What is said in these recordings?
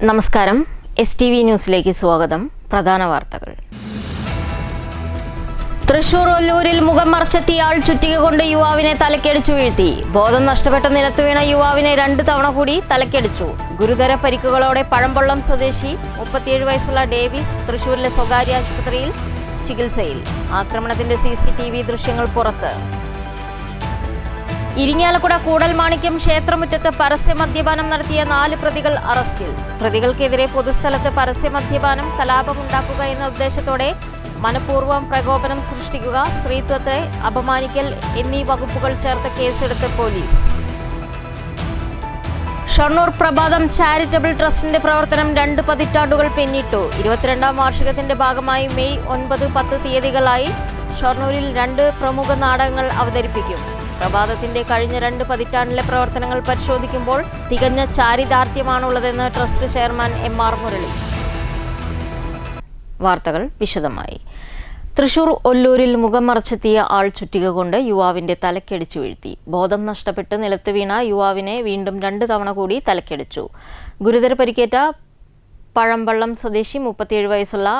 നമസ്കാരം. STV ന്യൂസിലേക്ക് സ്വാഗതം. പ്രധാന വാർത്തകൾ. തൃശൂർ ഒല്ലൂരിൽ മുഖം മറച്ചെത്തിയ ആൾ ചുറ്റിക കൊണ്ട് യുവാവിനെ തലക്കടിച്ചു വീഴ്ത്തി. ബോധം നഷ്ടപ്പെട്ട നിലത്ത് വീണ യുവാവിനെ 2 തവണ കൂടി തലക്കടിച്ചു. ഗുരുതര പരിക്കുകളോടെ പഴമ്പള്ളം സ്വദേശി 37 വയസ്സുള്ള ഡേവിസ് തൃശൂരിലെ സ്വകാര്യ ആശുപത്രിയിൽ ചികിത്സയിൽ. ആക്രമണത്തിന്റെ CCTV ദൃശ്യങ്ങൾ പുറത്ത്. ഇരിങ്ങാലക്കുട കൂടൽമാണിക്യം ക്ഷേത്രമുറ്റത്ത് പരസ്യമദ്യപാനം നടത്തിയ 4 പ്രതികൾ അറസ്റ്റിൽ. പ്രതികൾക്കെതിരെ പൊതുസ്ഥലത്ത് പരസ്യമദ്യപാനം, കലാപമുണ്ടാക്കുക എന്ന ഉദ്ദേശത്തോടെ മനഃപൂർവ്വം പ്രകോപനം സൃഷ്ടിക്കുക, സ്ത്രീത്വത്തെ അപമാനിക്കൽ എന്നീ വകുപ്പുകൾ ചേർത്ത് കേസെടുത്ത് പോലീസ്. ഷൊർണൂർ പ്രഭാതം ചാരിറ്റബിൾ ട്രസ്റ്റിന്റെ പ്രവർത്തനം 2 പതിറ്റാണ്ടുകൾ പിന്നിട്ടു. 22ാം വാർഷികത്തിന്റെ ഭാഗമായി മെയ് 9, 10 തീയതികളായി ഷൊർണൂരിൽ 2 പ്രമുഖ നാടകങ്ങൾ അവതരിപ്പിക്കും. പ്രഭാതത്തിന്റെ കഴിഞ്ഞ 2 പതിറ്റാണ്ടിലെ പ്രവർത്തനങ്ങൾ പരിശോധിക്കുമ്പോൾ തികഞ്ഞ ചാരിതാർത്ഥ്യമാണുള്ളതെന്ന് ട്രസ്റ്റ് ചെയർമാൻ MR മുരളി. വാർത്തകൾ വിശദമായി. തൃശൂർ ഒല്ലൂരിൽ മുഖം മറച്ചെത്തിയ ആൾ ചുറ്റിക കൊണ്ട് യുവാവിന്റെ തലക്കടിച്ചു വീഴ്ത്തി. ബോധം നഷ്ടപ്പെട്ട് നിലത്ത് വീണ യുവാവിനെ വീണ്ടും 2 തവണ കൂടി തലക്കടിച്ചു. ഗുരുതര പരിക്കേറ്റ പഴമ്പള്ളം സ്വദേശി 37 വയസ്സുള്ള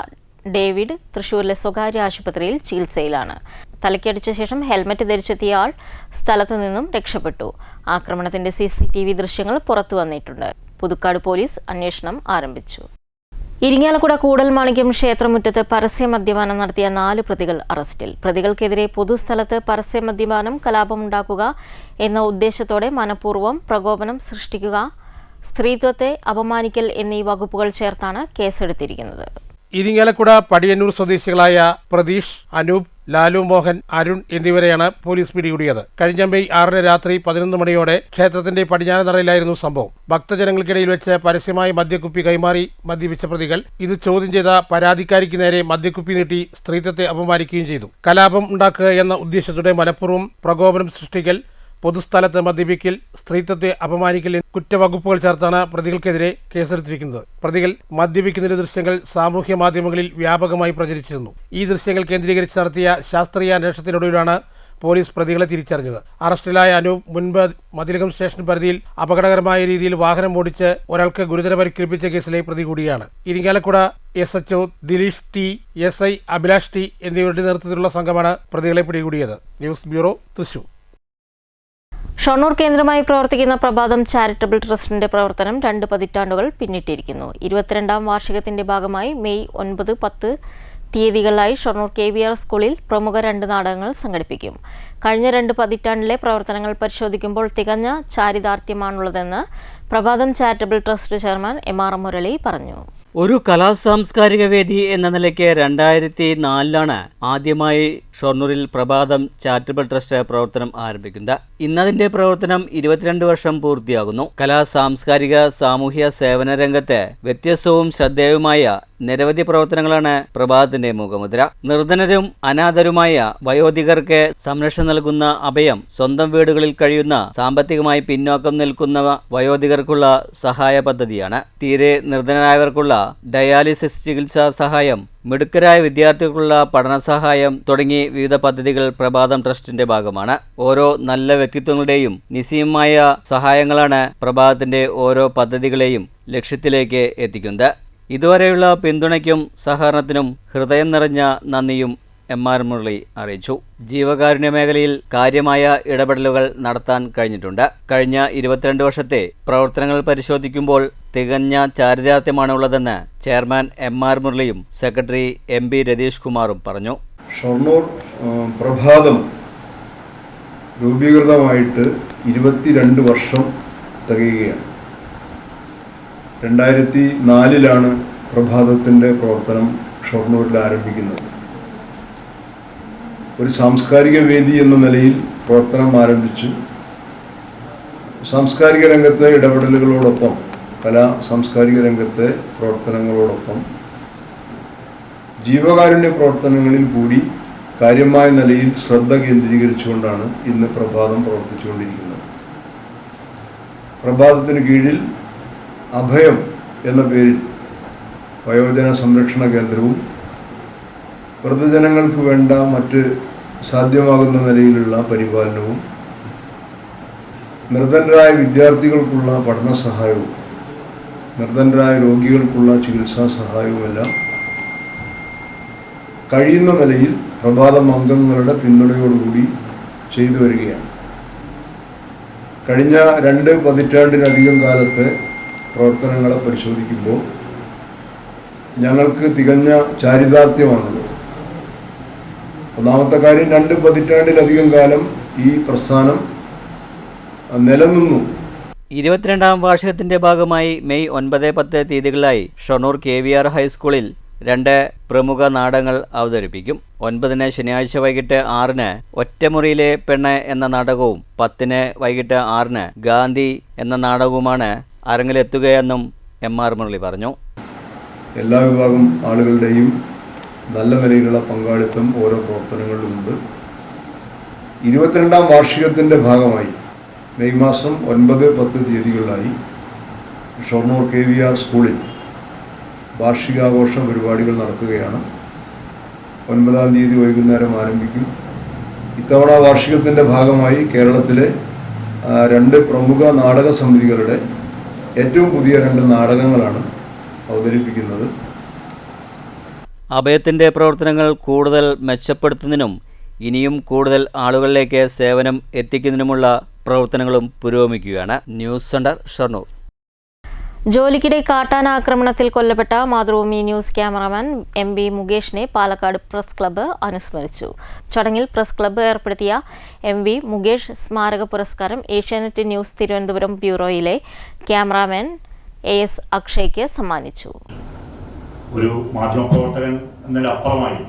ഡേവിഡ് തൃശൂരിലെ സ്വകാര്യ ആശുപത്രിയിൽ ചികിത്സയിലാണ്. തലക്കടിച്ച ശേഷം ഹെൽമറ്റ് ധരിച്ചെത്തിയ ആൾ സ്ഥലത്തു നിന്നും രക്ഷപ്പെട്ടു. ആക്രമണത്തിന്റെ CCTV ദൃശ്യങ്ങൾ പുറത്തു വന്നിട്ടുണ്ട്. പുതുക്കാട് പോലീസ് അന്വേഷണം ആരംഭിച്ചു. ഇരിങ്ങാലക്കുട കൂടൽമാണിക്യം ക്ഷേത്രമുറ്റത്ത് പരസ്യമദ്യപാനം നടത്തിയ 4 പ്രതികൾ അറസ്റ്റിൽ. പ്രതികൾക്കെതിരെ പൊതുസ്ഥലത്ത് പരസ്യമദ്യപാനം, കലാപമുണ്ടാക്കുക എന്ന ഉദ്ദേശത്തോടെ മനഃപൂർവ്വം പ്രകോപനം സൃഷ്ടിക്കുക, സ്ത്രീത്വത്തെ അപമാനിക്കൽ എന്നീ വകുപ്പുകൾ ചേർത്താണ് കേസെടുത്തിരിക്കുന്നത്. ഇരിങ്ങാലക്കുട പടിയന്നൂർ സ്വദേശികളായ പ്രതീഷ്, അനൂപ്, ലാലു മോഹൻ, അരുൺ എന്നിവരെയാണ് പോലീസ് പിടികൂടിയത്. കഴിഞ്ഞ മെയ് 6 രാത്രി 11 മണിയോടെ ക്ഷേത്രത്തിന്റെ പടിഞ്ഞാറ് നടയിലായിരുന്നു സംഭവം. ഭക്തജനങ്ങൾക്കിടയിൽ വെച്ച് പരസ്യമായി മദ്യക്കുപ്പി കൈമാറി മദ്യപിച്ച പ്രതികൾ ഇത് ചോദ്യം ചെയ്ത പരാതിക്കാരിക്ക് നേരെ മദ്യക്കുപ്പി നീട്ടി സ്ത്രീത്വത്തെ അപമാനിക്കുകയും ചെയ്തു. കലാപം ഉണ്ടാക്കുക എന്ന ഉദ്ദേശത്തോടെ മനഃപൂർവ്വം പ്രകോപനം സൃഷ്ടിക്കൽ, പൊതുസ്ഥലത്ത് മദ്യപിക്കൽ, സ്ത്രീത്വത്തെ അപമാനിക്കൽ കുറ്റവകുപ്പുകൾ ചേർത്താണ് പ്രതികൾക്കെതിരെ കേസെടുത്തിരിക്കുന്നത്. പ്രതികൾ മദ്യപിക്കുന്നതിന്റെ ദൃശ്യങ്ങൾ സാമൂഹ്യ മാധ്യമങ്ങളിൽ വ്യാപകമായി പ്രചരിച്ചിരുന്നു. ഈ ദൃശ്യങ്ങൾ കേന്ദ്രീകരിച്ച് നടത്തിയ ശാസ്ത്രീയ അന്വേഷണത്തിനൊടുവിലാണ് പോലീസ് പ്രതികളെ തിരിച്ചറിഞ്ഞത്. അറസ്റ്റിലായ അനൂപ് മുൻപ് മതിലകം സ്റ്റേഷൻ പരിധിയിൽ അപകടകരമായ രീതിയിൽ വാഹനം ഓടിച്ച് ഒരാൾക്ക് ഗുരുതര പരിക്കേൽപ്പിച്ച കേസിലെ പ്രതി കൂടിയാണ്. Irinjalakuda SHO Dileesh T, SI Abhilash T എന്നിവരുടെ നേതൃത്വത്തിലുള്ള സംഘമാണ് പ്രതികളെ പിടികൂടിയത്. News bureau, Thrissur. ഷൊർണൂർ കേന്ദ്രമായി പ്രവർത്തിക്കുന്ന പ്രഭാതം ചാരിറ്റബിൾ ട്രസ്റ്റിന്റെ പ്രവർത്തനം 2 പതിറ്റാണ്ടുകൾ പിന്നിട്ടിരിക്കുന്നു. 22ാം വാർഷികത്തിന്റെ ഭാഗമായി മെയ് 9, 10 തീയതികളിലായി ഷൊർണൂർ KVR സ്കൂളിൽ പ്രമുഖ 2 നാടകങ്ങൾ സംഘടിപ്പിക്കും. കഴിഞ്ഞ 2 പതിറ്റാണ്ടിലെ പ്രവർത്തനങ്ങൾ പരിശോധിക്കുമ്പോൾ തികഞ്ഞ ചാരിതാർത്ഥ്യമാണുള്ളതെന്ന് പ്രഭാതം charitable trust chairman MR Murali പറഞ്ഞു. ഒരു കലാസാംസ്കാരിക വേദി എന്ന നിലയ്ക്ക് 2004 ആദ്യമായി ഷൊർണൂരിൽ പ്രഭാതം ചാരിറ്റബിൾ ട്രസ്റ്റ് പ്രവർത്തനം ആരംഭിക്കുന്നത്. ഇന്നതിന്റെ പ്രവർത്തനം 22 വർഷം പൂർത്തിയാകുന്നു. സാംസ്കാരിക സാമൂഹ്യ സേവന രംഗത്ത് വ്യത്യസ്തവും ശ്രദ്ധേയവുമായ നിരവധി പ്രവർത്തനങ്ങളാണ് പ്രഭാതത്തിന്റെ മുഖമുദ്ര. നിർധനരും അനാഥരുമായ വയോധികർക്ക് സംരക്ഷണം നൽകുന്ന അഭയം, സ്വന്തം വീടുകളിൽ കഴിയുന്ന സാമ്പത്തികമായി പിന്നോക്കം നിൽക്കുന്ന വയോധികർക്കുള്ള സഹായ പദ്ധതിയാണ്. തീരെ നിർധനരായവർക്കുള്ള ഡയാലിസിസ് ചികിത്സാ സഹായം, മിടുക്കരായ വിദ്യാർത്ഥികൾക്കുള്ള പഠനസഹായം തുടങ്ങി വിവിധ പദ്ധതികൾ പ്രഭാതം ട്രസ്റ്റിന്റെ ഭാഗമാണ്. ഓരോ നല്ല വ്യക്തിത്വങ്ങളുടെയും നിസ്സീമമായ സഹായങ്ങളാണ് പ്രഭാതത്തിന്റെ ഓരോ പദ്ധതികളെയും ലക്ഷ്യത്തിലേക്ക് എത്തിക്കുന്നത്. ഇതുവരെയുള്ള പിന്തുണയ്ക്കും സഹകരണത്തിനും ഹൃദയം നിറഞ്ഞ നന്ദിയും MR മുരളി അറിയിച്ചു. ജീവകാരുണ്യ മേഖലയിൽ കാര്യമായ ഇടപെടലുകൾ നടത്താൻ കഴിഞ്ഞിട്ടുണ്ട്. കഴിഞ്ഞ 22 വർഷത്തെ പ്രവർത്തനങ്ങൾ പരിശോധിക്കുമ്പോൾ തികഞ്ഞ ചാരിതാർത്ഥ്യമാണുള്ളതെന്ന് ചെയർമാൻ MR മുരളിയും സെക്രട്ടറി MB രതീഷ് കുമാറും പറഞ്ഞു. ഷൊർണൂർ പ്രഭാതം രൂപീകൃതമായിട്ട് 22 വർഷം തികയുകയാണ്. 2004 പ്രഭാതത്തിൻ്റെ പ്രവർത്തനം ഷൊർണൂരിൽ ആരംഭിക്കുന്നത്. ഒരു സാംസ്കാരിക വേദി എന്ന നിലയിൽ പ്രവർത്തനം ആരംഭിച്ചു. സാംസ്കാരിക രംഗത്തെ ഇടപെടലുകളോടൊപ്പം, സാംസ്കാരിക രംഗത്തെ പ്രവർത്തനങ്ങളോടൊപ്പം ജീവകാരുണ്യ പ്രവർത്തനങ്ങളിൽ കൂടി കാര്യമായ നിലയിൽ ശ്രദ്ധ കേന്ദ്രീകരിച്ചുകൊണ്ടാണ് ഇന്ന് പ്രഭാതം പ്രവർത്തിച്ചുകൊണ്ടിരിക്കുന്നത്. പ്രഭാതത്തിന് കീഴിൽ അഭയം എന്ന പേരിൽ വയോജന സംരക്ഷണ കേന്ദ്രവും വൃദ്ധജനങ്ങൾക്ക് വേണ്ട മറ്റ് സാധ്യമാകുന്ന നിലയിലുള്ള പരിപാലനവും നിർധനരായ വിദ്യാർത്ഥികൾക്കുള്ള പഠന സഹായവും നിർധനരായ രോഗികൾക്കുള്ള ചികിത്സാ സഹായവുമെല്ലാം കഴിയുന്ന നിലയിൽ പ്രഭാതം അംഗങ്ങളുടെ പിന്തുണയോടുകൂടി ചെയ്തു വരികയാണ്. കഴിഞ്ഞ 2 പതിറ്റാണ്ടിലധികം കാലത്തെ പ്രവർത്തനങ്ങളെ പരിശോധിക്കുമ്പോൾ ഞങ്ങൾക്ക് തികഞ്ഞ ചാരിതാർത്ഥ്യമാണുള്ളത്. ഒന്നാമത്തെ കാര്യം, 2 പതിറ്റാണ്ടിലധികം കാലം ഈ പ്രസ്ഥാനം നിലനിന്നു. 22ാം വാർഷികത്തിന്റെ ഭാഗമായി മെയ് 9-10 തീയതികളിലായി ഷൊർണൂർ KVR ഹൈസ്കൂളിൽ 2 പ്രമുഖ നാടകങ്ങൾ അവതരിപ്പിക്കും. 9-ന് ശനിയാഴ്ച വൈകിട്ട് 6-ന് ഒറ്റമുറിയിലെ പെണ്ണ് എന്ന നാടകവും 10-ന് വൈകിട്ട് 6-ന് ഗാന്ധി എന്ന നാടകവുമാണ് അരങ്ങിലെത്തുകയെന്നും MR മുരളി പറഞ്ഞു. എല്ലാ വിഭാഗം ആളുകളുടെയും നല്ല നിലയിലുള്ള പങ്കാളിത്തം ഓരോ പ്രവർത്തനങ്ങളിലുമുണ്ട്. 22ാം വാർഷികത്തിൻ്റെ ഭാഗമായി മെയ് മാസം 9-10 തീയതികളിലായി ഷൊർണൂർ KVR സ്കൂളിൽ വാർഷികാഘോഷ പരിപാടികൾ നടക്കുകയാണ്. 9-ാം തീയതി വൈകുന്നേരം ആരംഭിക്കും. ഇത്തവണ വാർഷികത്തിൻ്റെ ഭാഗമായി കേരളത്തിലെ 2 പ്രമുഖ നാടക സമിതികളുടെ ഏറ്റവും പുതിയ 2 നാടകങ്ങളാണ് അവതരിപ്പിക്കുന്നത്. അഭയത്തിൻ്റെ പ്രവർത്തനങ്ങൾ കൂടുതൽ മെച്ചപ്പെടുത്തുന്നതിനും ഇനിയും കൂടുതൽ ആളുകളിലേക്ക് സേവനം എത്തിക്കുന്നതിനുമുള്ള പ്രവർത്തനങ്ങളും പുരോഗമിക്കുകയാണ്. News centre Shoranur. ജോലിക്കിടെ കാട്ടാനാക്രമണത്തിൽ കൊല്ലപ്പെട്ട മാതൃഭൂമി ന്യൂസ് ക്യാമറാമാൻ MB മുകേഷിനെ പാലക്കാട് പ്രസ് ക്ലബ്ബ് അനുസ്മരിച്ചു. ചടങ്ങിൽ പ്രസ് ക്ലബ്ബ് ഏർപ്പെടുത്തിയ MV മുകേഷ് സ്മാരക പുരസ്കാരം ഏഷ്യാനെറ്റ് ന്യൂസ് തിരുവനന്തപുരം ബ്യൂറോയിലെ ക്യാമറാമാൻ AS അക്ഷയ്ക്ക് സമ്മാനിച്ചു. ഒരു മാധ്യമപ്രവർത്തകൻ എന്നതിലപ്പുറമായി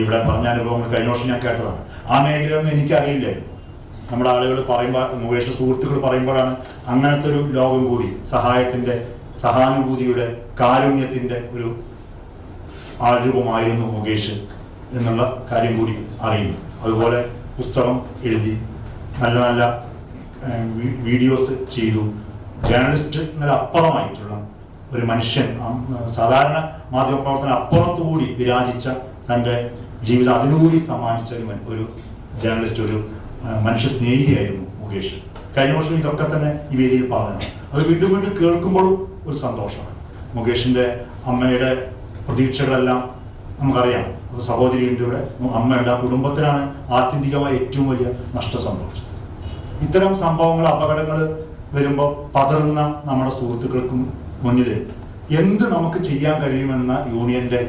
ഇവിടെ പറഞ്ഞ അനുഭവങ്ങൾ കഴിഞ്ഞ വർഷം ഞാൻ കേട്ടതാണ്. ആ മേഖലയൊന്നും എനിക്കറിയില്ലായിരുന്നു. നമ്മുടെ ആളുകൾ പറയുമ്പോൾ, മുകേഷ് സുഹൃത്തുക്കൾ പറയുമ്പോഴാണ് അങ്ങനത്തെ ഒരു ലോകം കൂടി, സഹായത്തിൻ്റെ, സഹാനുഭൂതിയുടെ, കാരുണ്യത്തിൻ്റെ ഒരു ആൾരൂപമായിരുന്നു മുകേഷ് എന്നുള്ള കാര്യം കൂടി അറിയുന്നു. അതുപോലെ പുസ്തകം എഴുതി, നല്ല നല്ല വീഡിയോസ് ചെയ്തു. ജേർണലിസ്റ്റ് എന്നതിലപ്പുറമായിട്ടുള്ള ഒരു മനുഷ്യൻ, സാധാരണ മാധ്യമപ്രവർത്തനം അപ്പുറത്തുകൂടി വിരാജിച്ച തൻ്റെ ജീവിതം അതിനുകൂടി സമ്മാനിച്ച ഒരു ജേർണലിസ്റ്റ്, ഒരു മനുഷ്യ സ്നേഹിയായിരുന്നു മുകേഷ്. കഴിഞ്ഞ വർഷം ഇതൊക്കെ തന്നെ ഈ വേദിയിൽ പറഞ്ഞതാണ്. അത് വീണ്ടും വീണ്ടും കേൾക്കുമ്പോഴും ഒരു സന്തോഷമാണ്. മുകേഷിൻ്റെ അമ്മയുടെ പ്രതീക്ഷകളെല്ലാം നമുക്കറിയാം. ഒരു സഹോദരിയുടെ ഇവിടെ അമ്മയുണ്ട്. ആ കുടുംബത്തിനാണ് ആത്യന്തികമായി ഏറ്റവും വലിയ നഷ്ടം സംഭവിച്ചത്. ഇത്തരം സംഭവങ്ങൾ, അപകടങ്ങൾ വരുമ്പോൾ പതറുന്ന നമ്മുടെ സുഹൃത്തുക്കൾക്കും മുന്നിൽ എന്ത് നമുക്ക് ചെയ്യാൻ കഴിയുമെന്ന യൂണിയൻ്റെ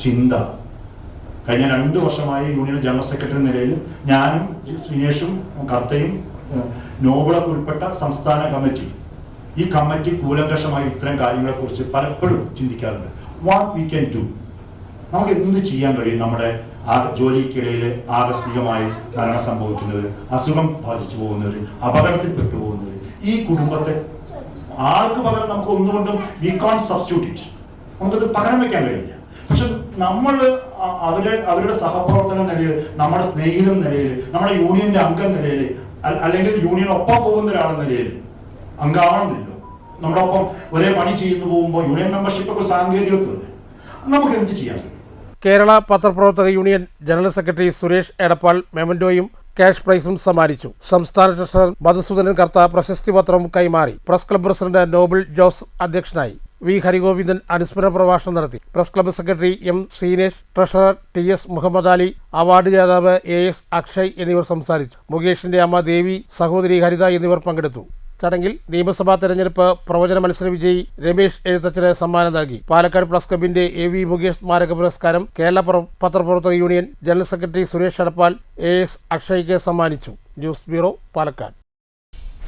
ചിന്ത കഴിഞ്ഞ 2 വർഷമായി യൂണിയൻ ജനറൽ സെക്രട്ടറി നിലയിൽ ഞാനും ശ്രീനേഷും കർത്തയും നോബിളൊക്കെ ഉൾപ്പെട്ട സംസ്ഥാന കമ്മിറ്റി, ഈ കമ്മിറ്റി കൂലങ്കഷമായി ഇത്തരം കാര്യങ്ങളെക്കുറിച്ച് പലപ്പോഴും ചിന്തിക്കാറുണ്ട്. വാട്ട് വി ക്യാൻ ഡു, നമുക്ക് എന്ത് ചെയ്യാൻ കഴിയും? നമ്മുടെ ജോലിക്കിടയിൽ ആകസ്മികമായി മരണം സംഭവിക്കുന്നവർ, അസുഖം ബാധിച്ചു പോകുന്നവർ, അപകടത്തിൽപ്പെട്ടു പോകുന്നവർ, ഈ കുടുംബത്തെ ആൾക്ക് പകരം നമുക്ക് ഒന്നുകൊണ്ടും വി കാൺ സബ്സ്റ്റിറ്റ്യൂട്ട് ഇറ്റ്, നമുക്കത് പകരം വെക്കാൻ കഴിയില്ല. പക്ഷെ നമ്മൾ അവരുടെ സഹപ്രവർത്തക നിലയിൽ, നമ്മുടെ സ്നേഹിതൻ നിലയിൽ, നമ്മുടെ യൂണിയന്റെ അംഗം നിലയിൽ, അല്ലെങ്കിൽ യൂണിയൻ ഒപ്പം പോകുന്ന ഒരാളെന്ന നിലയിൽ, അംഗമാണെന്നില്ലോ, നമ്മുടെ ഒപ്പം ഒരേ പണി ചെയ്യുന്നു പോകുമ്പോൾ യൂണിയൻ മെമ്പർഷിപ്പ് ഒക്കെ സാങ്കേതികത്വമല്ലേ, നമുക്ക് എന്ത് ചെയ്യാൻ കഴിയും? കേരള പത്രപ്രവർത്തക union general secretary Suresh Edappal മെമന്റോയും ക്യാഷ് പ്രൈസും സമ്മാനിച്ചു. സംസ്ഥാന ട്രഷറർ മധുസൂദനൻ കർത്ത പ്രശസ്തി പത്രവും കൈമാറി. Press club president Noble Jose അധ്യക്ഷനായി. വി ഹരിഗോവിന്ദൻ അനുസ്മരണ പ്രഭാഷണം നടത്തി. Press club secretary M Sreenesh, treasurer TS Muhammad Ali, award ജേതാവ് AS അക്ഷയ് എന്നിവർ സംസാരിച്ചു. മുകേഷിന്റെ അമ്മ ദേവി, സഹോദരി ഹരിത എന്നിവർ പങ്കെടുത്തു. ചടങ്ങിൽ നിയമസഭാ തെരഞ്ഞെടുപ്പ് പ്രവചന മത്സര വിജയി രമേശ് എഴുത്തച്ഛന് സമ്മാനം നൽകി. പാലക്കാട് പ്രസ് ക്ലബിന്റെ AV മുകേഷ് സ്മാരക പുരസ്കാരം കേരള പത്രപ്രവർത്തക union general secretary Suresh Edappal AS അക്ഷയ്ക്ക് സമ്മാനിച്ചു. News bureau, Palakkad.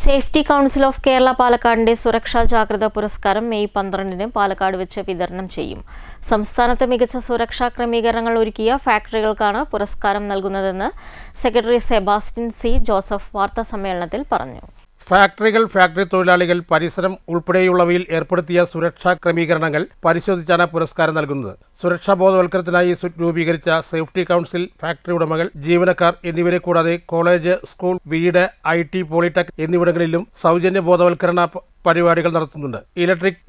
Safety council of Kerala പാലക്കാടിന്റെ സുരക്ഷാ ജാഗ്രത പുരസ്കാരം മെയ് 12-ന് പാലക്കാട് വെച്ച് വിതരണം ചെയ്യും. സംസ്ഥാനത്ത് മികച്ച സുരക്ഷാ ക്രമീകരണങ്ങൾ ഒരുക്കിയ ഫാക്ടറികൾക്കാണ് പുരസ്കാരം നൽകുന്നതെന്ന് സെക്രട്ടറി സെബാസ്റ്റ്യൻ C ജോസഫ് വാർത്താസമ്മേളനത്തിൽ പറഞ്ഞു. ഫാക്ടറികൾ, ഫാക്ടറി തൊഴിലാളികൾ, പരിസരം ഉൾപ്പെടെയുള്ളവയിൽ ഏർപ്പെടുത്തിയ സുരക്ഷാ ക്രമീകരണങ്ങൾ പരിശോധിച്ചാണ് പുരസ്കാരം നൽകുന്നത്. സുരക്ഷാ ബോധവൽക്കരണത്തിനായി രൂപീകരിച്ച സേഫ്റ്റി കൗൺസിൽ, ഫാക്ടറി ഉടമകൾ, ജീവനക്കാർ എന്നിവരെ കൂടാതെ കോളേജ്, സ്കൂൾ, വീട്, IT, പോളിടെക് എന്നിവിടങ്ങളിലും സൗജന്യ ബോധവൽക്കരണ പരിപാടികൾ നടത്തുന്നുണ്ട്.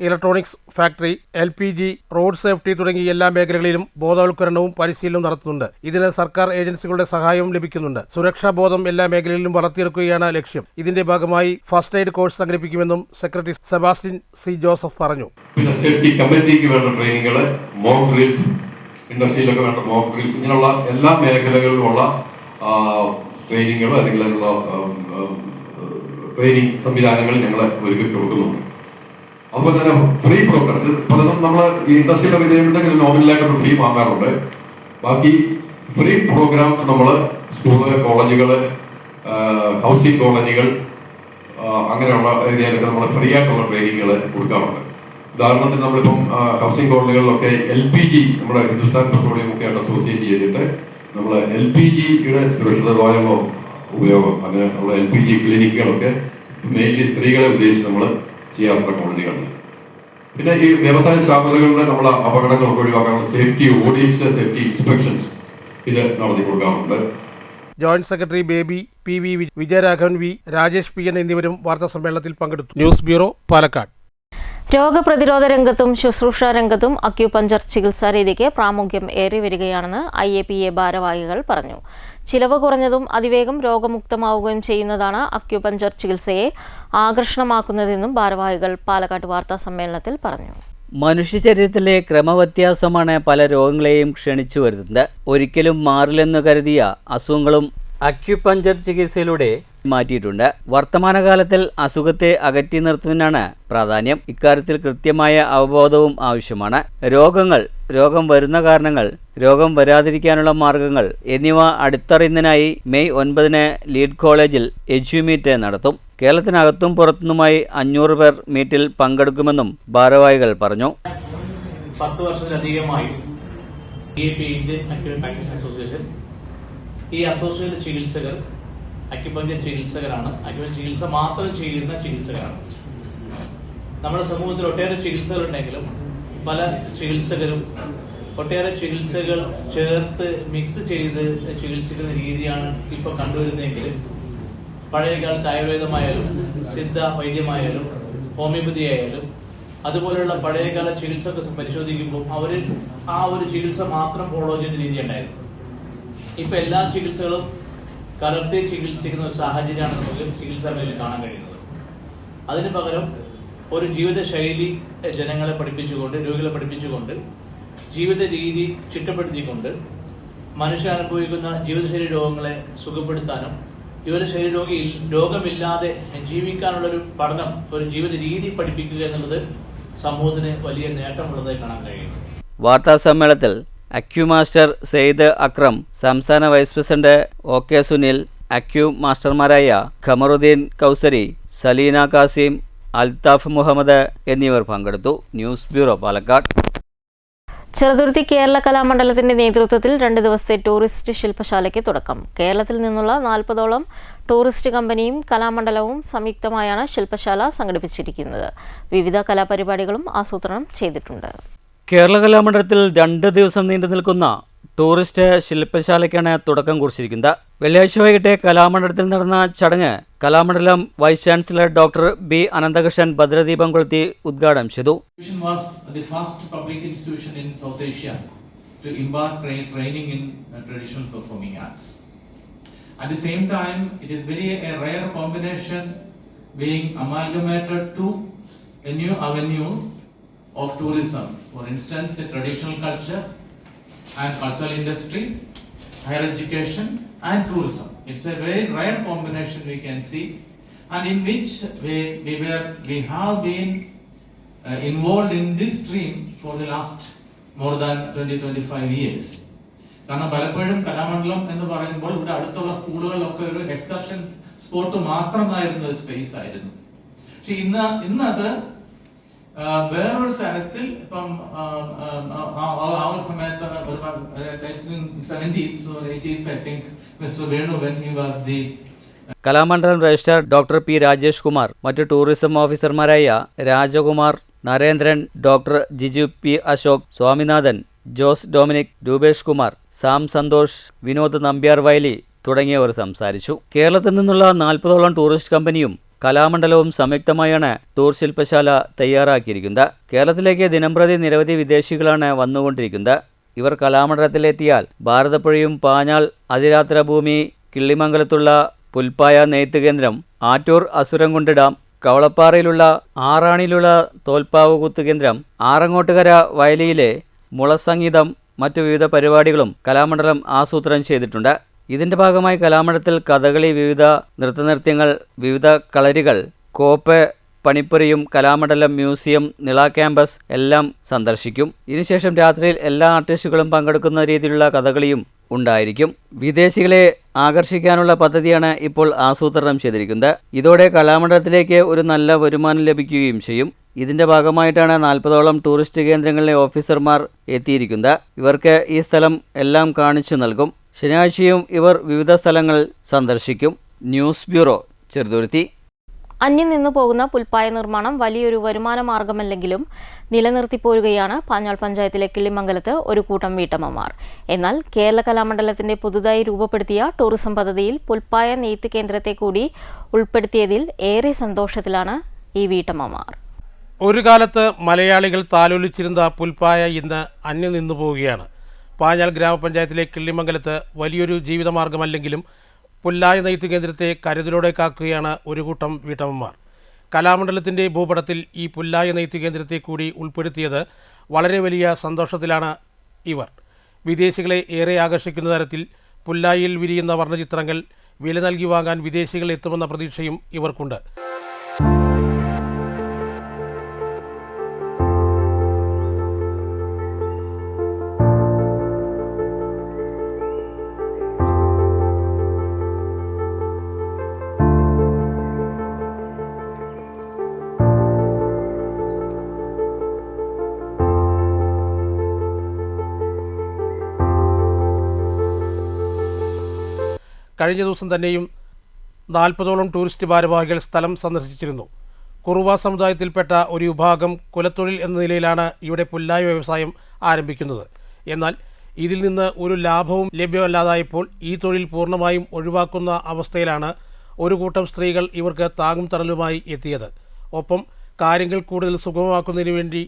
Electronics factory, LPG, road safety തുടങ്ങി എല്ലാ മേഖലകളിലും ബോധവൽക്കരണവും പരിശീലനവും നടത്തുന്നുണ്ട്. ഇതിന് സർക്കാർ ഏജൻസികളുടെ സഹായവും ലഭിക്കുന്നുണ്ട്. സുരക്ഷാ ബോധം എല്ലാ മേഖലയിലും വളർത്തിയെടുക്കുകയാണ് ലക്ഷ്യം. ഇതിന്റെ ഭാഗമായി ഫസ്റ്റ് എയ്ഡ് കോഴ്സ് സംഘടിപ്പിക്കുമെന്നും സെക്രട്ടറി സെബാസ്റ്റ്യൻ C. ജോസഫ് പറഞ്ഞു. പിന്നെ സേഫ്റ്റി കമ്മിറ്റിക്ക് വേണ്ട ട്രെയിനിങ്ങുകൾ, മോക്ക് ഡ്രിൽസ്, ഇൻഡസ്ട്രിയിലൊക്കെ വേണ്ട മോക്ക് ഡ്രിൽസ്, ഇങ്ങനെയുള്ള എല്ലാ മേഖലകളിലുമുള്ള ട്രെയിനിങ്ങുകൾ അല്ലെങ്കിൽ ട്രെയിനിങ് സംവിധാനങ്ങൾ ഞങ്ങൾ ഒരുക്കി കൊടുക്കുന്നുണ്ട്. അതുപോലെ തന്നെ ഫ്രീ പ്രോഗ്രാം പലതും നമ്മൾ ഈ ഇൻഡസ്ട്രിയിലൊക്കെ ചെയ്യുന്നുണ്ടെങ്കിൽ നോമിനലായിട്ടൊക്കെ ഫ്രീ വാങ്ങാറുണ്ട്. ബാക്കി ഫ്രീ പ്രോഗ്രാംസ് നമ്മൾ സ്കൂള്, കോളേജുകൾ, ഹൗസിംഗ് കോളനികൾ അങ്ങനെയുള്ള ഏരിയയിലൊക്കെ നമ്മൾ ഫ്രീ ആയിട്ടുള്ള ട്രെയിനിങ്ങുകൾ കൊടുക്കാറുണ്ട്. ഉദാഹരണത്തിന് നമ്മളിപ്പം ഹൗസിംഗ് കോളനികളിലൊക്കെ LPG നമ്മുടെ ഹിന്ദുസ്ഥാൻ പെട്രോളിയം ഒക്കെ ആയിട്ട് അസോസിയേറ്റ് ചെയ്തിട്ട് നമ്മൾ LPGയുടെ സുരക്ഷിതമായ ഉപയോഗം, അങ്ങനെയുള്ള LPG ക്ലിനിക്കുകളൊക്കെ മെയിൻലി സ്ത്രീകളെ ഉദ്ദേശിച്ച് നമ്മൾ ചെയ്യാറുള്ള കോളനികളുണ്ട്. പിന്നെ ഈ വ്യവസായ സ്ഥാപനങ്ങളുടെ നമ്മൾ അപകടങ്ങളൊക്കെ ഒഴിവാക്കാനുള്ള സേഫ്റ്റി ഓഡിറ്റ്സ്, സേഫ്റ്റി ഇൻസ്പെക്ഷൻസ് ഇത് നടത്തി കൊടുക്കാറുണ്ട്. Joint secretary baby PV, Vijayaraghavan V, Rajesh PN എന്നിവരും വാർത്താ സമ്മേളനത്തിൽ പങ്കെടുത്തു. News bureau, Palakkad. രോഗപ്രതിരോധ രംഗത്തും ശുശ്രൂഷ രംഗത്തും അക്യുപഞ്ചർ ചികിത്സാ രീതിക്ക് പ്രാമുഖ്യം ഏറി വരികയാണെന്ന് IAPA ഭാരവാഹികൾ പറഞ്ഞു. ചിലവ് കുറഞ്ഞതും അതിവേഗം രോഗമുക്തമാവുകയും ചെയ്യുന്നതാണ് അക്യുപഞ്ചർ ചികിത്സയെ ആകർഷണമാക്കുന്നതെന്നും ഭാരവാഹികൾ പാലക്കാട് വാർത്താ സമ്മേളനത്തിൽ പറഞ്ഞു. മനുഷ്യ ശരീരത്തിലെ ക്രമവ്യത്യാസമാണ് പല രോഗങ്ങളെയും ക്ഷണിച്ചു വരുന്നത്. ഒരിക്കലും മാറില്ലെന്ന് കരുതിയ അസുഖങ്ങളും അക്യുപഞ്ചർ ചികിത്സയിലൂടെ മാറ്റിയിട്ടുണ്ട്. വർത്തമാനകാലത്തിൽ അസുഖത്തെ അകറ്റി നിർത്തുന്നതിനാണ് പ്രാധാന്യം. ഇക്കാര്യത്തിൽ കൃത്യമായ അവബോധവും ആവശ്യമാണ്. രോഗം വരുന്ന കാരണങ്ങൾ, രോഗം വരാതിരിക്കാനുള്ള മാർഗങ്ങൾ എന്നിവ അടുത്തറിയുന്നതിനായി മെയ് 9 ലീഡ് കോളേജിൽ എജ്യുമീറ്റ് നടത്തും. കേരളത്തിനകത്തും പുറത്തുനിന്നുമായി 500 പേർ മീറ്റിൽ പങ്കെടുക്കുമെന്നും ഭാരവാഹികൾ പറഞ്ഞു. 10 വർഷത്തിലധികമായി ഇന്ത്യൻ അക്യുപഞ്ചർ അസോസിയേഷൻ, ഈ അസോസിയേഷൻ ചികിത്സകർ അക്യുപഞ്ചർ ചികിത്സകരാണ്. അക്യുപഞ്ചർ ചികിത്സ മാത്രം ചെയ്യുന്ന ചികിത്സകരാണ്. നമ്മുടെ സമൂഹത്തിൽ ഒട്ടേറെ ചികിത്സകളുണ്ടെങ്കിലും പല ചികിത്സകരും ഒട്ടേറെ ചികിത്സകൾ ചേർത്ത് മിക്സ് ചെയ്ത് ചികിത്സിക്കുന്ന രീതിയാണ് ഇപ്പോൾ കണ്ടുവരുന്നതെങ്കിൽ പഴയകാലത്ത് ആയുർവേദമായാലും സിദ്ധ വൈദ്യമായാലും ഹോമിയോപ്പതി ആയാലും അതുപോലെയുള്ള പഴയകാല ചികിത്സ ഒക്കെ പരിശോധിക്കുമ്പോൾ അവർ ആ ഒരു ചികിത്സ മാത്രം ഫോളോ ചെയ്യുന്ന രീതി ഉണ്ടായിരുന്നു. ഇപ്പൊ എല്ലാ ചികിത്സകളും കലർത്തി ചികിത്സിക്കുന്ന ഒരു സാഹചര്യമാണ് നമുക്ക് ചികിത്സാ മേഖലയിൽ കാണാൻ കഴിയുന്നത്. അതിന് പകരം ഒരു ജീവിതശൈലി ജനങ്ങളെ പഠിപ്പിച്ചുകൊണ്ട്, രോഗികളെ പഠിപ്പിച്ചുകൊണ്ട്, ജീവിത രീതി ചിട്ടപ്പെടുത്തിക്കൊണ്ട് മനുഷ്യർ അനുഭവിക്കുന്ന ജീവിതശൈലി രോഗങ്ങളെ സുഖപ്പെടുത്താനും ജീവിതശൈലി രോഗമില്ലാതെ ജീവിക്കാനുള്ളൊരു പഠനം, ഒരു ജീവിത രീതി പഠിപ്പിക്കുക എന്നുള്ളത് സമൂഹത്തിന് വലിയ നേട്ടമുള്ളതായി കാണാൻ കഴിയുന്നു. വാർത്താ സമ്മേളനത്തിൽ അക്യു മാസ്റ്റർ സെയ്ദ് അക്രം, സംസ്ഥാന വൈസ് പ്രസിഡന്റ് OK സുനിൽ, അക്യു മാസ്റ്റർമാരായ ഖമറുദ്ദീൻ കൗസരി, സലീന കാസിം, അൽത്താഫ് മുഹമ്മദ് എന്നിവർ പങ്കെടുത്തു. News bureau, Palakkad. ചെറുതുരുത്തി കേരള കലാമണ്ഡലത്തിന്റെ നേതൃത്വത്തിൽ 2 ദിവസത്തെ ടൂറിസ്റ്റ് ശില്പശാലയ്ക്ക് തുടക്കം. കേരളത്തിൽ നിന്നുള്ള 40ഓളം ടൂറിസ്റ്റ് കമ്പനിയും കലാമണ്ഡലവും സംയുക്തമായാണ് ശില്പശാല സംഘടിപ്പിച്ചിരിക്കുന്നത്. വിവിധ കലാപരിപാടികളും ആസൂത്രണം ചെയ്തിട്ടുണ്ട്. കേരള കലാമണ്ഡലത്തിൽ 2 ദിവസം നീണ്ടു നിൽക്കുന്ന ടൂറിസ്റ്റ് ശില്പശാലയ്ക്കാണ് തുടക്കം കുറിച്ചിരിക്കുന്നത്. വെള്ളിയാഴ്ച വൈകിട്ട് കലാമണ്ഡലത്തിൽ നടന്ന ചടങ്ങ് Kalamandalam vice chancellor doctor B. Ananthakrishnan ഭദ്രദീപം കൊളുത്തി ഉദ്ഘാടനം ചെയ്തു. was the first public institution in South Asia to impart training in traditional performing arts. At the same time, it is a rare combination being amalgamated to a new avenue of tourism. For instance, the traditional culture and cultural industry, higher education and tourism. It's a very rare combination we can see, and in which we have been involved in this stream for the last more than 20-25 years. കാരണം പലപ്പോഴും കലാമണ്ഡലം എന്ന് പറയുമ്പോൾ ഇവിടെ അടുത്തുള്ള സ്കൂളുകളിലൊക്കെ ഒരു excursion spot മാത്രമായിരുന്ന ഒരു space ആയിരുന്നു. പക്ഷെ ഇന്ന് അത് വേറൊരു തരത്തിൽ ഇപ്പം ആ ഒരു സമയത്ത് 70s or 80s I think Mr. Venu when he was the Kalamandalam registrar doctor P. Rajesh Kumar, മറ്റ് ടൂറിസം ഓഫീസർമാരായ Rajakumar, Narendran, doctor Jiju P. Ashok, Swaminathan, Jose Dominic, Rupesh Kumar, Sam Santhosh, Vinod Nambiar Vayali തുടങ്ങിയവർ സംസാരിച്ചു. കേരളത്തിൽ നിന്നുള്ള 40ഓളം ടൂറിസ്റ്റ് കമ്പനിയും കലാമണ്ഡലവും സംയുക്തമായാണ് ടൂർ ശില്പശാല തയ്യാറാക്കിയിരിക്കുന്നത്. കേരളത്തിലേക്ക് ദിനംപ്രതി നിരവധി വിദേശികളാണ് വന്നുകൊണ്ടിരിക്കുന്നത്. ഇവർ കലാമണ്ഡലത്തിലെത്തിയാൽ ഭാരതപ്പുഴയും പാഞ്ഞാൾ അതിരാത്രഭൂമി, കിള്ളിമംഗലത്തുള്ള പുൽപ്പായ നെയ്ത്ത് കേന്ദ്രം, ആറ്റൂർ അസുരംകുണ്ട് ഡാം, കവളപ്പാറയിലുള്ള ആറാണിയിലുള്ള തോൽപ്പാവുകൂത്ത് കേന്ദ്രം, ആറങ്ങോട്ടുകര വയലിയിലെ മുളസംഗീതം, മറ്റു വിവിധ പരിപാടികളും കലാമണ്ഡലം ആസൂത്രണം ചെയ്തിട്ടുണ്ട്. ഇതിന്റെ ഭാഗമായി കലാമണ്ഡലത്തിൽ കഥകളി, വിവിധ നൃത്തനൃത്യങ്ങൾ, വിവിധ കളരികൾ, കോപ്പ് പണിപ്പുരയും കലാമണ്ഡലം മ്യൂസിയം, നിള ക്യാമ്പസ് എല്ലാം സന്ദർശിക്കും. ഇതിനുശേഷം രാത്രിയിൽ എല്ലാ ആർട്ടിസ്റ്റുകളും പങ്കെടുക്കുന്ന രീതിയിലുള്ള കഥകളിയും ഉണ്ടായിരിക്കും. വിദേശികളെ ആകർഷിക്കാനുള്ള പദ്ധതിയാണ് ഇപ്പോൾ ആസൂത്രണം ചെയ്തിരിക്കുന്നത്. ഇതോടെ കലാമണ്ഡലത്തിലേക്ക് ഒരു നല്ല വരുമാനം ലഭിക്കുകയും ചെയ്യും. ഇതിന്റെ ഭാഗമായിട്ടാണ് 40ഓളം ടൂറിസ്റ്റ് കേന്ദ്രങ്ങളിലെ ഓഫീസർമാർ എത്തിയിരിക്കുന്നത്. ഇവർക്ക് ഈ സ്ഥലം എല്ലാം കാണിച്ചു നൽകും. ശനിയാഴ്ചയും ഇവർ വിവിധ സ്ഥലങ്ങൾ സന്ദർശിക്കും. News bureau, Cheruthuruthy. അന്യം നിന്നു പോകുന്ന പുൽപ്പായ നിർമ്മാണം വലിയൊരു വരുമാന മാർഗമല്ലെങ്കിലും നിലനിർത്തിപ്പോരുകയാണ് പാഞ്ഞാൾ പഞ്ചായത്തിലെ കിള്ളിമംഗലത്ത് ഒരു കൂട്ടം വീട്ടമ്മമാർ. എന്നാൽ കേരള കലാമണ്ഡലത്തിന്റെ പുതുതായി രൂപപ്പെടുത്തിയ ടൂറിസം പദ്ധതിയിൽ പുൽപ്പായ നെയ്ത്ത് കേന്ദ്രത്തെ കൂടി ഉൾപ്പെടുത്തിയതിൽ ഏറെ സന്തോഷത്തിലാണ് ഈ വീട്ടമ്മമാർ. ഒരു കാലത്ത് മലയാളികൾ താലോലിച്ചിരുന്ന പുൽപ്പായ ഇന്ന് അന്യം നിന്നു പോവുകയാണ്. പാഞ്ഞാൾ ഗ്രാമപഞ്ചായത്തിലെ കിള്ളിമംഗലത്ത് വലിയൊരു ജീവിതമാർഗമല്ലെങ്കിലും പുല്ലായ നെയ്ത്ത് കേന്ദ്രത്തെ കരുതലോടെ കാക്കുകയാണ് ഒരു കൂട്ടം വീട്ടമ്മമാർ. കലാമണ്ഡലത്തിൻ്റെ ഭൂപടത്തിൽ ഈ പുല്ലായ നെയ്ത്ത് കേന്ദ്രത്തെ കൂടി ഉൾപ്പെടുത്തിയത് വളരെ വലിയ സന്തോഷത്തിലാണ് ഇവർ. വിദേശികളെ ഏറെ ആകർഷിക്കുന്ന തരത്തിൽ പുല്ലായിൽ വിരിയുന്ന വർണ്ണചിത്രങ്ങൾ വില നൽകി വാങ്ങാൻ വിദേശികൾ എത്തുമെന്ന പ്രതീക്ഷയും ഇവർക്കുണ്ട്. കഴിഞ്ഞ ദിവസം തന്നെയും 40ഓളം ടൂറിസ്റ്റ് ഭാരവാഹികൾ സ്ഥലം സന്ദർശിച്ചിരുന്നു. കുറുവ സമുദായത്തിൽപ്പെട്ട ഒരു വിഭാഗം കുലത്തൊഴിൽ എന്ന നിലയിലാണ് ഇവിടെ പുല്ലായ വ്യവസായം ആരംഭിക്കുന്നത്. എന്നാൽ ഇതിൽ നിന്ന് ഒരു ലാഭവും ലഭ്യമല്ലാതായപ്പോൾ ഈ തൊഴിൽ പൂർണ്ണമായും ഒഴിവാക്കുന്ന അവസ്ഥയിലാണ് ഒരു കൂട്ടം സ്ത്രീകൾ ഇവർക്ക് താങ്ങും തണലുമായി എത്തിയത്. ഒപ്പം കാര്യങ്ങൾ കൂടുതൽ സുഗമമാക്കുന്നതിന് വേണ്ടി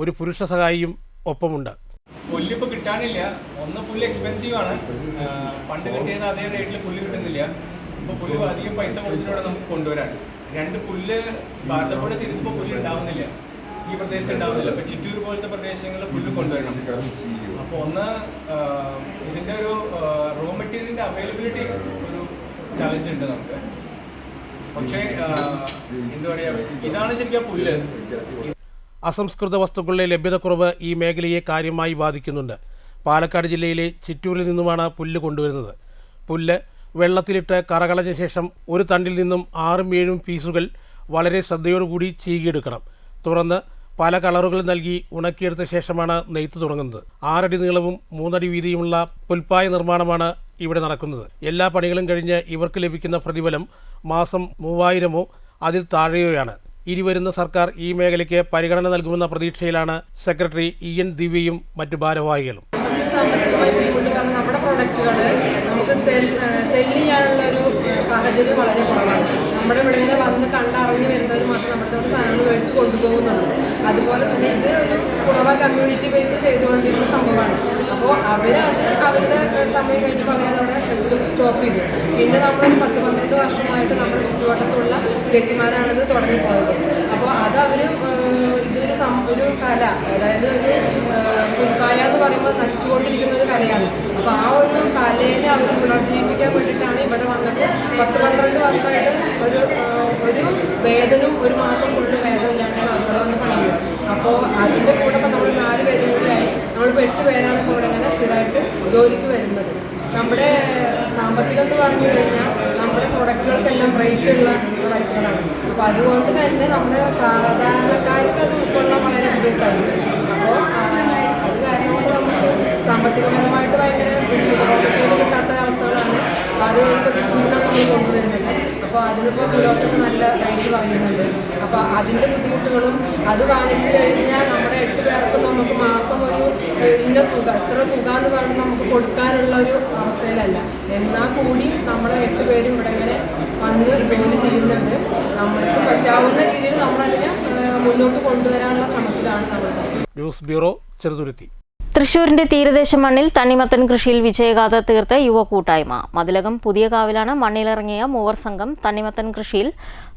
ഒരു പുരുഷ സഹായിയും ഒപ്പമുണ്ട്. പുല്ല് ഇപ്പോൾ കിട്ടാനില്ല. ഒന്ന് പുല്ല് എക്സ്പെൻസീവ് ആണ്. പണ്ട് കിട്ടിയത് അതേ റേറ്റിൽ പുല്ല് കിട്ടുന്നില്ല. ഇപ്പോൾ പുല്ല് അധികം പൈസ കൊടുത്തിട്ട് നമുക്ക് കൊണ്ടുവരാൻ. രണ്ട് പുല്ല് ഭാരതപ്പുഴ തിരുമ്പോൾ പുല്ല് ഉണ്ടാവുന്നില്ല, ഈ പ്രദേശത്ത് ഉണ്ടാവുന്നില്ല. അപ്പോൾ ചിറ്റൂർ പോലത്തെ പ്രദേശങ്ങളിൽ പുല്ല് കൊണ്ടുവരണം. അപ്പോൾ ഒന്ന് ഇതിൻ്റെ ഒരു റോ മെറ്റീരിയലിൻ്റെ അവൈലബിലിറ്റി ഒരു ചലഞ്ച് ഉണ്ട് നമുക്ക്. പക്ഷേ എന്താ പറയുക, ഇതാണ് ശരിക്കും പുല്ല്. അസംസ്കൃത വസ്തുക്കളുടെ ലഭ്യതക്കുറവ് ഈ മേഖലയെ കാര്യമായി ബാധിക്കുന്നുണ്ട്. പാലക്കാട് ജില്ലയിലെ ചിറ്റൂരിൽ നിന്നുമാണ് പുല്ല് കൊണ്ടുവരുന്നത്. പുല്ല് വെള്ളത്തിലിട്ട് കറകളഞ്ഞ ശേഷം ഒരു തണ്ടിൽ നിന്നും 6-7 പീസുകൾ വളരെ ശ്രദ്ധയോടുകൂടി ചീകിയെടുക്കണം. തുടർന്ന് പല കളറുകൾ നൽകി ഉണക്കിയെടുത്ത ശേഷമാണ് നെയ്ത്ത് തുടങ്ങുന്നത്. 6 അടി നീളവും 3 അടി വീതിയുമുള്ള പുൽപ്പായ നിർമ്മാണമാണ് ഇവിടെ നടക്കുന്നത്. എല്ലാ പണികളും കഴിഞ്ഞ് ഇവർക്ക് ലഭിക്കുന്ന പ്രതിഫലം മാസം 3000-ഓ അതിൽ താഴെയോയാണ്. ഇനി വരുന്ന സർക്കാർ ഈ മേഖലയ്ക്ക് പരിഗണന നൽകുമെന്ന പ്രതീക്ഷയിലാണ് സെക്രട്ടറി EN ദിവ്യയും മറ്റു ഭാരവാഹികളും. സാമ്പത്തികമായി ബുദ്ധിമുട്ട് കാരണം നമ്മുടെ പ്രോഡക്റ്റുകൾ നമുക്ക് സെല് ചെയ്യാനുള്ള ഒരു സാഹചര്യം വളരെ കുറവാണ്. നമ്മുടെ ഇവിടെ ഇങ്ങനെ വന്ന് കണ്ടറിഞ്ഞ് വരുന്നവർ മാത്രം നമ്മുടെ സാധനങ്ങൾ മേടിച്ച് കൊണ്ടുപോകുന്നുള്ളൂ. അതുപോലെ തന്നെ ഇത് ഒരു കുറവ കമ്മ്യൂണിറ്റി ബേസ് ചെയ്തുകൊണ്ടിരുന്ന സംഭവമാണ്. അപ്പോൾ അവരത് അവരുടെ സമയം കഴിഞ്ഞപ്പോൾ അവരതവിടെ വെച്ച് സ്റ്റോപ്പ് ചെയ്തു. പിന്നെ നമ്മളൊരു 10-12 വർഷമായിട്ട് നമ്മുടെ ചുറ്റുവട്ടത്തുള്ള ചേച്ചിമാരാണിത് തുടങ്ങിപ്പോയത്. അപ്പോൾ അത് അവർ ഇതൊരു ഒരു കല, അതായത് ഒരു പുൽപ്പായ എന്ന് പറയുമ്പോൾ നശിച്ചുകൊണ്ടിരിക്കുന്ന ഒരു കലയാണ്. അപ്പോൾ ആ ഒരു കലയെ അവർ പുനർജീവിപ്പിക്കാൻ വേണ്ടിയിട്ടാണ് ഇവിടെ വന്നിട്ട് 10-12 വർഷമായിട്ട് ഒരു വേതനം ഒരു മാസം ഫുള്ള് വേതനമില്ലാണ്ടാണ് അവിടെ വന്ന് പണിയുന്നത്. അപ്പോൾ അതിൻ്റെ കൂടെ ഇപ്പോൾ നമ്മൾ 4 പേരും കൂടിയായി നമ്മളിപ്പോൾ 8 പേരാണ് ഇപ്പോൾ ഇവിടെ ഇങ്ങനെ സ്ഥിരമായിട്ട് ജോലിക്ക് വരുന്നത്. നമ്മുടെ സാമ്പത്തികം എന്ന് പറഞ്ഞു കഴിഞ്ഞാൽ നമ്മുടെ പ്രൊഡക്റ്റുകൾക്കെല്ലാം റേറ്റുള്ള പ്രൊഡക്റ്റുകളാണ്. അപ്പോൾ അതുകൊണ്ട് തന്നെ നമ്മുടെ സാധാരണക്കാർക്ക് അത് ഉൾക്കൊള്ളാൻ വളരെ ബുദ്ധിമുട്ടായിരിക്കും. അപ്പോൾ അത് കാരണം കൊണ്ട് നമുക്ക് സാമ്പത്തികപരമായിട്ട് ഭയങ്കര ബുദ്ധിമുട്ട് കിട്ടാത്ത അവസ്ഥകളാണ്. അത് ഇപ്പോൾ ചിറ്റൂരിനാണ് നമ്മൾ കൊണ്ടുവരുന്നത്. അപ്പോൾ അതിനിപ്പോൾ കിലോക്കൊക്കെ നല്ല റേറ്റ് പറയുന്നുണ്ട്. അപ്പോൾ അതിൻ്റെ ബുദ്ധിമുട്ടുകളും അത് വാങ്ങിച്ചു കഴിഞ്ഞാൽ നമ്മുടെ 8 പേർക്കും നമുക്ക് മാസം ഒരു ഇന്ന തുക ഇത്ര തുക എന്ന് പറഞ്ഞ് നമുക്ക് കൊടുക്കാനുള്ള ഒരു അവസ്ഥയിലല്ല. എന്നാൽ കൂടി നമ്മൾ 8 പേരും ഇവിടെ ഇങ്ങനെ വന്ന് ജോലി ചെയ്യുന്നുണ്ട്. നമ്മൾക്ക് പറ്റാവുന്ന രീതിയിൽ നമ്മളതിനെ മുന്നോട്ട് കൊണ്ടുവരാനുള്ള ശ്രമത്തിലാണ് നമ്മൾ ചെയ്യുന്നത്. News bureau, Cheruthuruthy. തൃശൂരിന്റെ തീരദേശ മണ്ണിൽ തണ്ണിമത്തൻ കൃഷിയിൽ വിജയഗാഥ തീർത്ത യുവ കൂട്ടായ്മ. മതിലകം പുതിയ കാവിലാണ് മണ്ണിലിറങ്ങിയ മൂവർ സംഘം തണ്ണിമത്തൻ കൃഷിയിൽ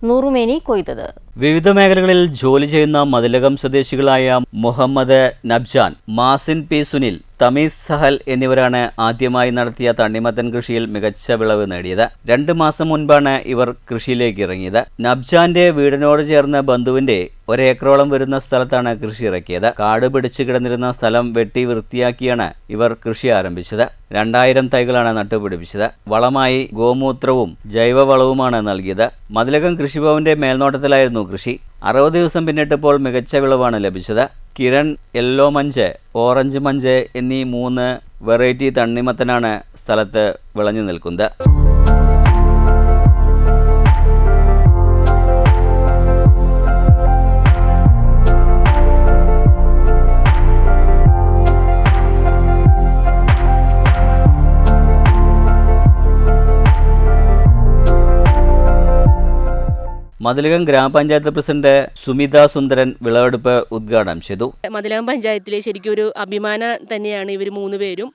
നൂറുമേനി കൊയ്തത്. വിവിധ മേഖലകളിൽ ജോലി ചെയ്യുന്ന മതിലകം സ്വദേശികളായ മുഹമ്മദ് നബ്ജാൻ, മാസിൻ പി സുനിൽ, തമീസ് സഹൽ എന്നിവരാണ് ആദ്യമായി നടത്തിയ തണ്ണിമത്തൻ കൃഷിയിൽ മികച്ച വിളവ് നേടിയത്. 2 മാസം മുൻപാണ് ഇവർ കൃഷിയിലേക്ക് ഇറങ്ങിയത്. നബ്ജാന്റെ വീടിനോട് ചേർന്ന ബന്ധുവിന്റെ 1 ഏക്കറോളം വരുന്ന സ്ഥലത്താണ് കൃഷി ഇറക്കിയത്. കാട് പിടിച്ചു കിടന്നിരുന്ന സ്ഥലം വെട്ടി വൃത്തിയാക്കിയാണ് ഇവർ കൃഷി ആരംഭിച്ചത്. 2000 തൈകളാണ് നട്ടുപിടിപ്പിച്ചത്. വളമായി ഗോമൂത്രവും ജൈവവളവുമാണ് നൽകിയത്. മതിലകം കൃഷിഭവന്റെ മേൽനോട്ടത്തിലായിരുന്നു കൃഷി. 60 ദിവസം പിന്നിട്ടപ്പോൾ മികച്ച വിളവാണ് ലഭിച്ചത്. Kiran, yellow munch, orange munch എന്നീ 3 വെറൈറ്റി തണ്ണിമത്തനാണ് സ്ഥലത്ത് വിളഞ്ഞു നിൽക്കുന്നത്. മതിലകം ഗ്രാമപഞ്ചായത്ത് പ്രസിഡന്റ് സുമിത സുന്ദരൻ വിളവെടുപ്പ് ഉദ്ഘാടനം ചെയ്തു. മതിലകം പഞ്ചായത്തിലെ ശരിക്കും ഒരു അഭിമാനം തന്നെയാണ് ഇവർ 3 പേരും.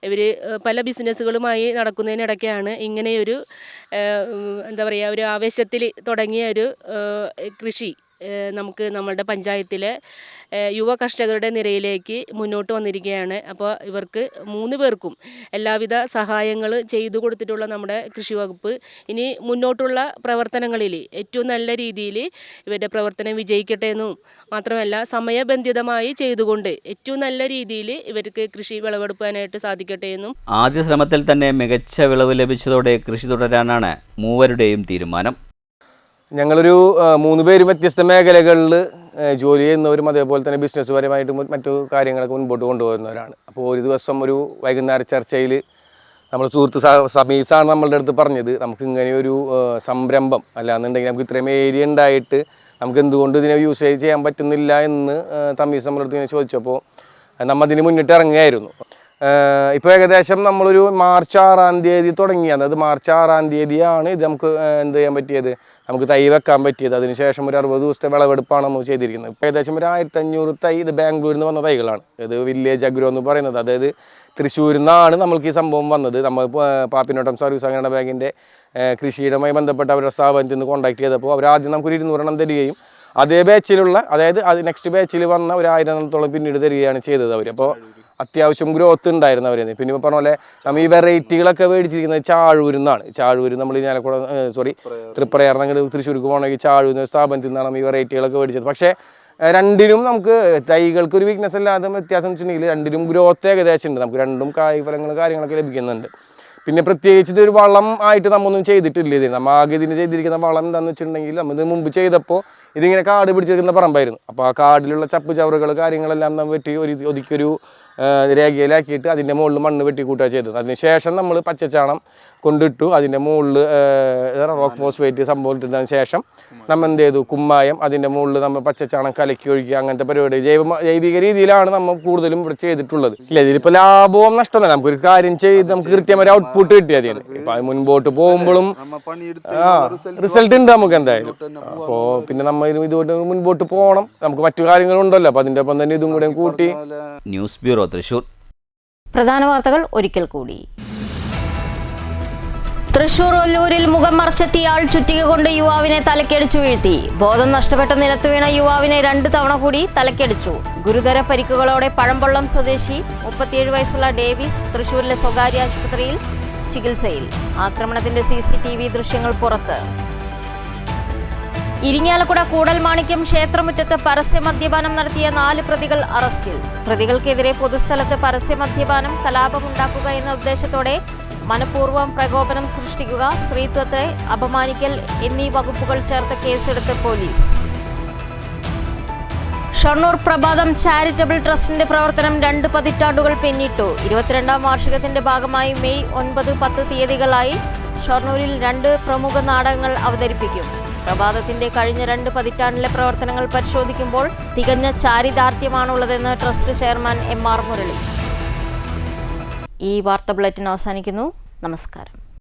ഇവർ പല ബിസിനസ്സുകളുമായി നടക്കുന്നതിനിടയ്ക്കാണ് ഇങ്ങനെയൊരു എന്താ പറയുക, ഒരു ആവേശത്തിൽ തുടങ്ങിയ ഒരു കൃഷി നമുക്ക് നമ്മളുടെ പഞ്ചായത്തിലെ യുവ കർഷകരുടെ നിരയിലേക്ക് മുന്നോട്ട് വന്നിരിക്കുകയാണ്. അപ്പോൾ ഇവർക്ക് 3 പേർക്കും എല്ലാവിധ സഹായങ്ങൾ ചെയ്തു കൊടുത്തിട്ടുള്ള നമ്മുടെ കൃഷി വകുപ്പ് ഇനി മുന്നോട്ടുള്ള പ്രവർത്തനങ്ങളിൽ ഏറ്റവും നല്ല രീതിയിൽ ഇവരുടെ പ്രവർത്തനം വിജയിക്കട്ടെ എന്നും മാത്രമല്ല സമയബന്ധിതമായി ചെയ്തുകൊണ്ട് ഏറ്റവും നല്ല രീതിയിൽ ഇവർക്ക് കൃഷി വിളവെടുക്കാനായിട്ട് സാധിക്കട്ടെ എന്നും. ആദ്യ ശ്രമത്തിൽ തന്നെ മികച്ച വിളവ് ലഭിച്ചതോടെ കൃഷി തുടരാനാണ് മൂവരുടെയും തീരുമാനം. ഞങ്ങളൊരു 3 പേരും വ്യത്യസ്ത മേഖലകളിൽ ജോലി ചെയ്യുന്നവരും അതേപോലെ തന്നെ ബിസിനസ് പരമായിട്ടും മറ്റു കാര്യങ്ങളൊക്കെ മുൻപോട്ട് കൊണ്ടുപോകുന്നവരാണ്. അപ്പോൾ ഒരു ദിവസം ഒരു വൈകുന്നേര ചർച്ചയിൽ നമ്മുടെ സുഹൃത്ത് സമീസാണ് നമ്മളുടെ അടുത്ത് പറഞ്ഞത്, നമുക്ക് ഇങ്ങനെയൊരു സംരംഭം അല്ലാന്നുണ്ടെങ്കിൽ നമുക്ക് ഇത്രയും ഏരിയ ഉണ്ടായിട്ട് നമുക്ക് എന്തുകൊണ്ട് ഇതിനെ യൂസ് ചെയ്യാൻ പറ്റുന്നില്ല എന്ന് തമീസ് നമ്മളുടെ അടുത്ത് ഇങ്ങനെ ചോദിച്ചപ്പോൾ നമ്മൾ അതിന് മുന്നിട്ട് ഇറങ്ങുകയായിരുന്നു. ഇപ്പോൾ ഏകദേശം നമ്മളൊരു മാർച്ച് 6-ാം തീയതി തുടങ്ങി. അതായത് മാർച്ച് 6-ാം തീയതിയാണ് ഇത് നമുക്ക് എന്ത് ചെയ്യാൻ പറ്റിയത്, നമുക്ക് തൈ വെക്കാൻ പറ്റിയത്. അതിനുശേഷം ഒരു 60 ദിവസത്തെ വിളവെടുപ്പാണ് നമ്മൾ ചെയ്തിരിക്കുന്നത്. ഇപ്പോൾ ഏകദേശം ഒരു 1500 തൈ ഇത് ബാംഗ്ലൂരിൽ നിന്ന് വന്ന തൈകളാണ്. ഇത് വില്ലേജ് അഗ്രോ എന്ന് പറയുന്നത്, അതായത് തൃശ്ശൂരിൽ നിന്നാണ് നമ്മൾക്ക് ഈ സംഭവം വന്നത്. നമ്മൾ പാപ്പിനോട്ടം സർവീസ് സഹകരണ ബാങ്കിൻ്റെ കൃഷിയുമായി ബന്ധപ്പെട്ട അവരുടെ സ്ഥാപനത്തിൽ നിന്ന് കോൺടാക്ട് ചെയ്തപ്പോൾ അവരാദ്യം നമുക്കൊരു 200 തരികയും അതേ ബാച്ചിലുള്ള, അതായത് അത് നെക്സ്റ്റ് ബാച്ചിൽ വന്ന ഒരു 1000 പിന്നീട് തരികയാണ് ചെയ്തത് അവർ. അപ്പോൾ അത്യാവശ്യം ഗ്രോത്ത് ഉണ്ടായിരുന്നു അവർ. പിന്നെ ഇപ്പോൾ പറഞ്ഞ പോലെ നമ്മൾ ഈ വെറൈറ്റികളൊക്കെ മേടിച്ചിരിക്കുന്നത് ചാഴൂരിൽ നിന്നാണ്. ചാഴൂർ നമ്മൾ തൃപ്രയാർ ഞങ്ങൾ തൃശ്ശൂർക്ക് പോകണമെങ്കിൽ ചാഴൂർ സ്ഥാപനത്തിൽ നിന്നാണ് നമ്മൾ ഈ വെറൈറ്റികളൊക്കെ മേടിച്ചത്. പക്ഷേ രണ്ടിനും നമുക്ക് തൈകൾക്ക് ഒരു വീക്ക്നെസ് അല്ലാതെ വ്യത്യാസം വെച്ചിട്ടുണ്ടെങ്കിൽ രണ്ടിനും ഗ്രോത്ത് ഏകദേശം ഉണ്ട്. നമുക്ക് രണ്ടും കായ്ഫലങ്ങളും കാര്യങ്ങളൊക്കെ ലഭിക്കുന്നുണ്ട്. പിന്നെ പ്രത്യേകിച്ച് ഇതൊരു വളം ആയിട്ട് നമ്മൊന്നും ചെയ്തിട്ടില്ല. ഇതിന് നമ്മൾ ആകെ ഇതിന് ചെയ്തിരിക്കുന്ന വളം എന്താണെന്ന് വെച്ചിട്ടുണ്ടെങ്കിൽ നമ്മൾ ഇത് മുമ്പ് ചെയ്തപ്പോൾ ഇതിങ്ങനെ കാട് പിടിച്ചിരിക്കുന്ന പറമ്പായിരുന്നു. അപ്പോൾ ആ കാടിലുള്ള ചപ്പ് ചവറുകൾ കാര്യങ്ങളെല്ലാം നമ്മൾ വെട്ടി ഒതുക്കിയൊരു രേഖയിലാക്കിയിട്ട് അതിൻ്റെ മുകളിൽ മണ്ണ് വെട്ടിക്കൂട്ടുക ചെയ്തത്. അതിനുശേഷം നമ്മൾ പച്ചച്ചാണം കൊണ്ടിട്ടു. അതിൻ്റെ മുകളിൽ റോക്ക് ഫോസ്ഫേറ്റ് സംഭവം ഇട്ടതിന് ശേഷം നമ്മൾ എന്ത് ചെയ്തു, കുമ്മായം അതിൻ്റെ മുകളിൽ നമ്മൾ പച്ചച്ചാണം കലക്കി ഒഴിക്കുക, അങ്ങനത്തെ പരിപാടി ജൈവിക രീതിയിലാണ് നമ്മൾ കൂടുതലും ഇവിടെ ചെയ്തിട്ടുള്ളത്. ഇല്ല, ഇതിലിപ്പോൾ ലാഭവും നഷ്ടമല്ല. നമുക്കൊരു കാര്യം ചെയ്ത് നമുക്ക് കൃത്യമായ ഔട്ട്പുട്ട് കിട്ടിയത്. ഇപ്പം അത് മുൻപോട്ട് പോകുമ്പോഴും റിസൾട്ട് ഉണ്ട് നമുക്ക് എന്തായാലും. അപ്പോൾ പിന്നെ നമ്മൾ ഇതുകൊണ്ട് മുൻപോട്ട് പോകണം. നമുക്ക് മറ്റു കാര്യങ്ങളുണ്ടല്ലോ, അപ്പോൾ അതിൻ്റെ ഒപ്പം തന്നെ ഇതും കൂടെ കൂട്ടി. News bureau, Thrissur. പ്രധാന വാർത്തകൾ ഒരിക്കൽ കൂടി. തൃശൂർ ഒല്ലൂരിൽ മുഖം മറച്ചെത്തിയ ആൾ ചുറ്റിക കൊണ്ട് യുവാവിനെ തലക്കടിച്ചു വീഴ്ത്തി. ബോധം നഷ്ടപ്പെട്ട നിലത്ത് വീണ യുവാവിനെ 2 തവണ കൂടി തലക്കടിച്ചു. ഗുരുതര പരിക്കുകളോടെ പഴമ്പള്ളം സ്വദേശി 37 വയസ്സുള്ള ഡേവിസ് തൃശൂരിലെ സ്വകാര്യ ആശുപത്രിയിൽ ചികിത്സയിൽ. ആക്രമണത്തിന്റെ CCTV ദൃശ്യങ്ങൾ പുറത്ത്. ഇരിങ്ങാലക്കുട കൂടൽമാണിക്യം ക്ഷേത്രമുറ്റത്ത് പരസ്യമദ്യപാനം നടത്തിയ 4 പ്രതികൾ അറസ്റ്റിൽ. പ്രതികൾക്കെതിരെ പൊതുസ്ഥലത്ത് പരസ്യമദ്യപാനം കലാപമുണ്ടാക്കുക എന്ന ഉദ്ദേശത്തോടെ മനഃപൂർവ്വം പ്രകോപനം സൃഷ്ടിക്കുക, സ്ത്രീത്വത്തെ അപമാനിക്കൽ എന്നീ വകുപ്പുകൾ ചേർത്ത് കേസെടുത്ത് പോലീസ്. ഷൊർണൂർ പ്രഭാതം ചാരിറ്റബിൾ ട്രസ്റ്റിന്റെ പ്രവർത്തനം 2 പതിറ്റാണ്ടുകൾ പിന്നിട്ടു. 22ാം വാർഷികത്തിന്റെ ഭാഗമായി മെയ് 9, 10 തീയതികളായി ഷൊർണൂരിൽ 2 പ്രമുഖ നാടകങ്ങൾ അവതരിപ്പിക്കും. പ്രഭാതത്തിന്റെ കഴിഞ്ഞ 2 പതിറ്റാണ്ടിലെ പ്രവർത്തനങ്ങൾ പരിശോധിക്കുമ്പോൾ തികഞ്ഞ ചാരിതാർത്ഥ്യമാണുള്ളതെന്ന് ട്രസ്റ്റ് ചെയർമാൻ MR മുരളി. ഈ വാർത്താ ബുള്ളറ്റിൻ അവസാനിക്കുന്നു. നമസ്കാരം.